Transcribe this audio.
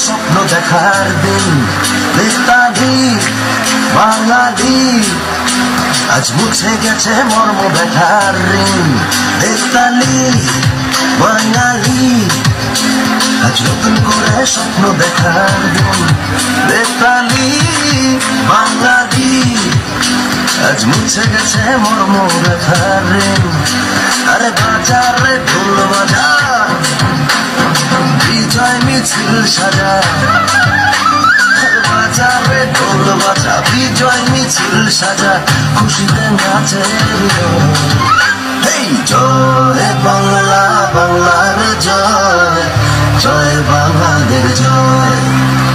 স্বপ্ন দেখার দিন। বেতালি বাঙালি আজ মুছে গেছে মর্ম ব্যথার ঋণ। বেতালি বাঙালি আজ নতুন করে স্বপ্ন দেখার দিন। বেতালি বাঙালি আজ মুছে গেছে মর্ম ব্যথার ঋণ। আরে বাজার রে ঢোল বাজা, বিজয় মিছিল সাজা। বাজার রে ঢোল বাজা, বিজয় মিছিল সাজা, খুশিতে নাচে হৃদয়। এই জয় বাংলা, বাংলার জয়, জয় বাঙালির জয়।